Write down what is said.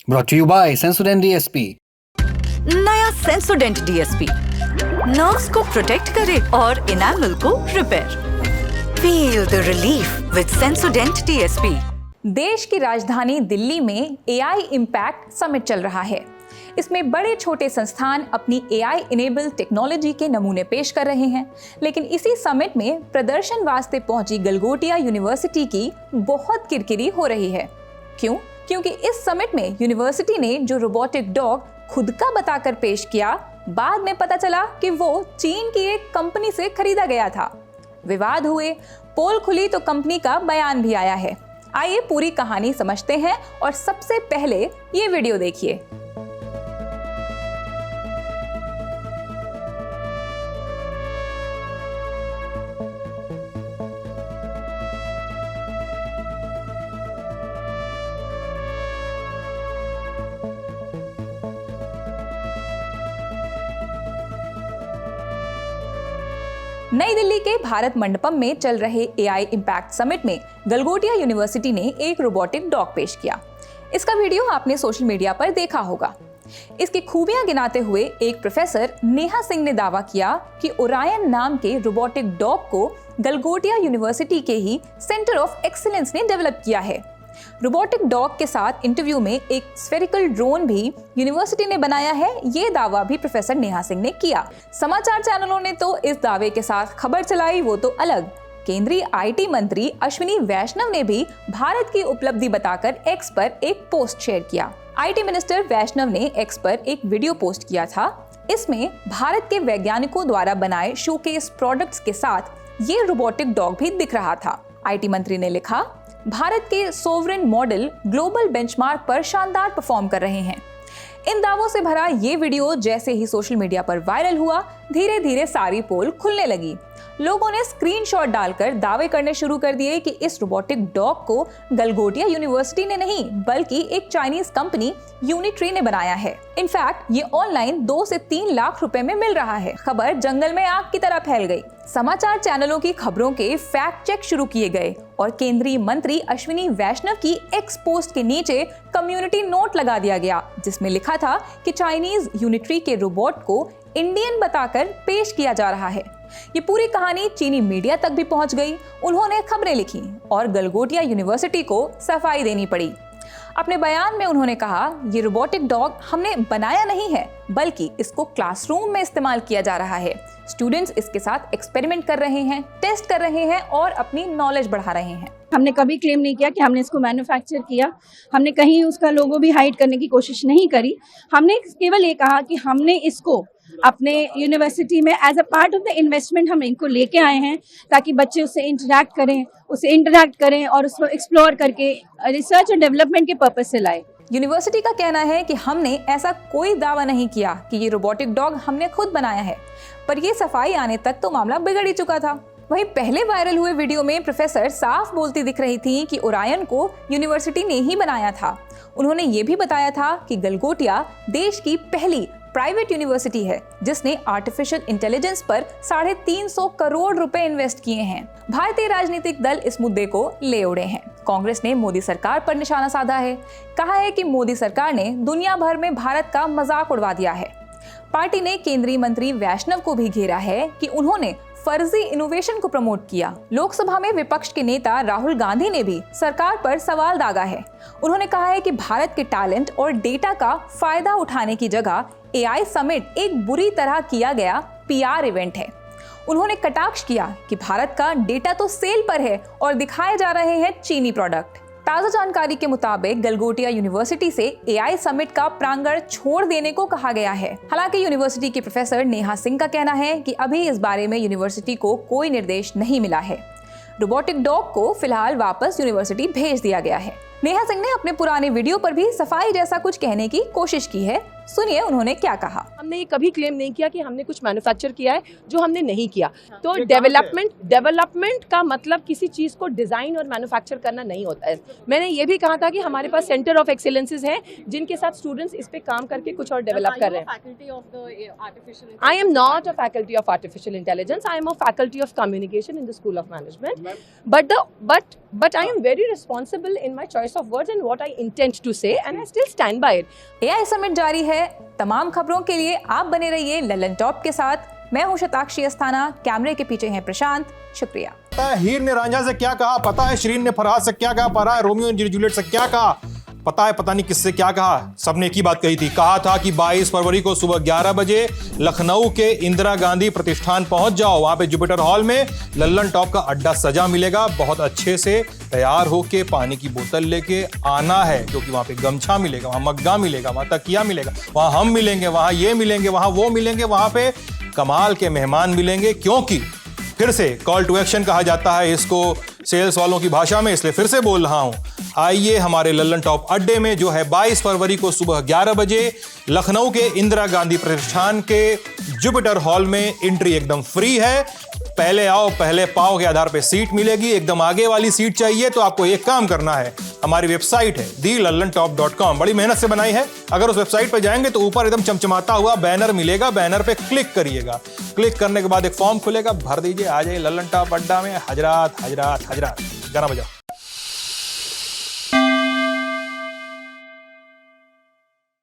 Brought to you by Sensodyne DSP। नया सेंसोडेंट DSP nerves को protect करे और एनामल को repair. Feel the relief with सेंसोडेंट DSP. देश की राजधानी दिल्ली में एआई इम्पैक्ट समिट चल रहा है। इसमें बड़े छोटे संस्थान अपनी एआई इनेबल टेक्नोलॉजी के नमूने पेश कर रहे हैं, लेकिन इसी समिट में प्रदर्शन वास्ते पहुंची गलगोटिया यूनिवर्सिटी की बहुत किरकिरी हो रही है। क्यों? क्योंकि इस समिट में यूनिवर्सिटी ने जो रोबोटिक डॉग खुद का बताकर पेश किया, बाद में पता चला कि वो चीन की एक कंपनी से खरीदा गया था। विवाद हुए, पोल खुली तो कंपनी का बयान भी आया है। आइए पूरी कहानी समझते हैं और सबसे पहले ये वीडियो देखिए। नई दिल्ली के भारत मंडपम में चल रहे एआई इम्पैक्ट समिट में गलगोटिया यूनिवर्सिटी ने एक रोबोटिक डॉग पेश किया। इसका वीडियो आपने सोशल मीडिया पर देखा होगा। इसकी खूबियां गिनाते हुए एक प्रोफेसर नेहा सिंह ने दावा किया कि ओरायन नाम के रोबोटिक डॉग को गलगोटिया यूनिवर्सिटी के ही सेंटर ऑफ एक्सीलेंस ने डेवलप किया है। रोबोटिक डॉग के साथ इंटरव्यू में एक स्फेरिकल ड्रोन भी यूनिवर्सिटी ने बनाया है, ये दावा भी प्रोफेसर नेहा सिंह ने किया। समाचार चैनलों ने तो इस दावे के साथ खबर चलाई, वो तो अलग। केंद्रीय आईटी मंत्री अश्विनी वैष्णव ने भी भारत की उपलब्धि बताकर एक्स पर एक पोस्ट शेयर किया। आईटी मिनिस्टर वैष्णव ने एक्स पर एक वीडियो पोस्ट किया था। इसमें भारत के वैज्ञानिकों द्वारा बनाए शोकेस प्रोडक्ट्स के साथ ये रोबोटिक डॉग भी दिख रहा था। आईटी मंत्री ने लिखा, भारत के सोवरेन मॉडल ग्लोबल बेंचमार्क पर शानदार परफॉर्म कर रहे हैं। इन दावों से भरा ये वीडियो जैसे ही सोशल मीडिया पर वायरल हुआ, धीरे धीरे सारी पोल खुलने लगी। लोगों ने स्क्रीनशॉट डालकर दावे करने शुरू कर दिए कि इस रोबोटिक डॉग को गलगोटिया यूनिवर्सिटी ने नहीं, बल्कि एक चाइनीज कंपनी यूनिट्री ने बनाया है। इनफैक्ट ये ऑनलाइन 2 से 3 लाख रुपए में मिल रहा है। खबर जंगल में आग की तरह फैल गई। समाचार चैनलों की खबरों के फैक्ट चेक शुरू किए गए और केंद्रीय मंत्री अश्विनी वैष्णव की एक्स पोस्ट के नीचे कम्युनिटी नोट लगा दिया गया, जिसमें लिखा था कि चाइनीज यूनिट्री के रोबोट को इंडियन बताकर पेश किया जा रहा है। ये पूरी कहानी चीनी मीडिया तक भी पहुंच गई। उन्होंने खबरें लिखी और गलगोटिया यूनिवर्सिटी को सफाई देनी पड़ी। अपने बयान में उन्होंने कहा, ये रोबोटिक डॉग हमने बनाया नहीं है, बल्कि इसको क्लासरूम में इस्तेमाल किया जा रहा है। स्टूडेंट्स इसके साथ एक्सपेरिमेंट कर रहे हैं, टेस्ट कर रहे हैं और अपनी नॉलेज बढ़ा रहे हैं। हमने कभी क्लेम नहीं किया कि हमने इसको मैन्युफैक्चर किया। हमने कहीं उसका लोगो भी हाइड करने की कोशिश नहीं करी। हमने केवल ये कहा कि हमने इसको अपने यूनिवर्सिटी में as a part of the investment हम इनको लेके आए हैं, ताकि बच्चे उससे इंटरैक्ट करें और उसको एक्सप्लोर करके रिसर्च और डेवलपमेंट के पर्पज से लाए। यूनिवर्सिटी का कहना है कि हमने ऐसा कोई दावा नहीं किया कि ये रोबोटिक डॉग हमने खुद बनाया है, पर ये सफाई आने तक तो मामला बिगड़ ही चुका था। वहीं पहले वायरल हुए वीडियो में प्रोफेसर साफ बोलती दिख रही थी कि ओरायन को यूनिवर्सिटी ने ही बनाया था। उन्होंने ये भी बताया था कि गलगोटिया देश की पहली प्राइवेट यूनिवर्सिटी है जिसने आर्टिफिशियल इंटेलिजेंस पर 350 करोड़ रुपए इन्वेस्ट किए हैं। भारतीय राजनीतिक दल इस मुद्दे को ले उड़े हैं। कांग्रेस ने मोदी सरकार पर निशाना साधा है। कहा है कि मोदी सरकार ने दुनिया भर में भारत का मजाक उड़वा दिया है। पार्टी ने केंद्रीय मंत्री वैष्णव को भी घेरा है कि उन्होंने फर्जी इनोवेशन को प्रमोट किया। लोकसभा में विपक्ष के नेता राहुल गांधी ने भी सरकार पर सवाल दागा है। उन्होंने कहा है कि भारत के टैलेंट और डेटा का फायदा उठाने की जगह एआई समिट एक बुरी तरह किया गया पीआर इवेंट है। उन्होंने कटाक्ष किया कि भारत का डेटा तो सेल पर है और दिखाए जा रहे हैं चीनी प्रोडक्ट। ताज़ा जानकारी के मुताबिक गलगोटिया यूनिवर्सिटी से एआई समिट का प्रांगण छोड़ देने को कहा गया है। हालांकि यूनिवर्सिटी के प्रोफेसर नेहा सिंह का कहना है कि अभी इस बारे में यूनिवर्सिटी को कोई निर्देश नहीं मिला है। रोबोटिक डॉग को फिलहाल वापस यूनिवर्सिटी भेज दिया गया है। नेहा सिंह ने अपने पुराने वीडियो पर भी सफाई जैसा कुछ कहने की कोशिश की है, सुनिए उन्होंने क्या कहा। हमने ये कभी क्लेम नहीं किया कि हमने कुछ मैन्युफैक्चर किया है जो हमने नहीं किया। तो डेवलपमेंट का मतलब किसी चीज़ को डिज़ाइन और मैन्युफैक्चर करना नहीं होता है। मैंने ये भी कहा था कि हमारे पास सेंटर ऑफ एक्सीलेंसेज हैं जिनके साथ स्टूडेंट्स इस पे काम करके कुछ और डेवलप कर रहे हैं। I am not a faculty of artificial intelligence, I am a faculty of communication in the school of management, but I am very responsible in my choice of words and what I intend to say, and I still stand by it. AI summit जारी है। तमाम खबरों के लिए आप बने रहिए Lallan top के साथ। मैं हूं शताक्षी अस्थाना, कैमरे के पीछे हैं प्रशांत। शुक्रिया। पता है हीर ने रांझा से क्या कहा, पता है शिरीन ने फरहाद से क्या कहा, पता है रोमियो ने जूलियट से क्या कहा, पता है पता नहीं किससे क्या कहा। सबने एक ही बात कही थी, कहा था कि 22 फरवरी को सुबह 11 बजे लखनऊ के इंदिरा गांधी प्रतिष्ठान पहुंच जाओ। वहां पे जुपिटर हॉल में लल्लन टॉप का अड्डा सजा मिलेगा। बहुत अच्छे से तैयार होके पानी की बोतल लेके आना है, क्योंकि वहां पे गमछा मिलेगा, वहां मग्गा मिलेगा, वहां तकिया मिलेगा, वहां हम मिलेंगे, वहां ये मिलेंगे, वहां वो मिलेंगे, वहां पे कमाल के मेहमान मिलेंगे। क्योंकि फिर से कॉल टू एक्शन कहा जाता है इसको सेल्स वालों की भाषा में, इसलिए फिर से बोल रहा हूं। आइए हमारे लल्लन टॉप अड्डे में, जो है 22 फरवरी को सुबह 11 बजे लखनऊ के इंदिरा गांधी प्रतिष्ठान के जुपिटर हॉल में। एंट्री एकदम फ्री है। पहले आओ पहले पाओ के आधार पे सीट मिलेगी। एकदम आगे वाली सीट चाहिए तो आपको एक काम करना है, हमारी वेबसाइट है thelallanTop.com, बड़ी मेहनत से बनाई है। अगर उस वेबसाइट पे जाएंगे तो ऊपर एकदम चमचमाता हुआ बैनर मिलेगा, बैनर पे क्लिक करिएगा। क्लिक करने के बाद एक फॉर्म खुलेगा, भर दीजिए, आ जाइए लल्लन टॉप अड्डा में। हजरात हजरात हजरात, गाना बजाओ।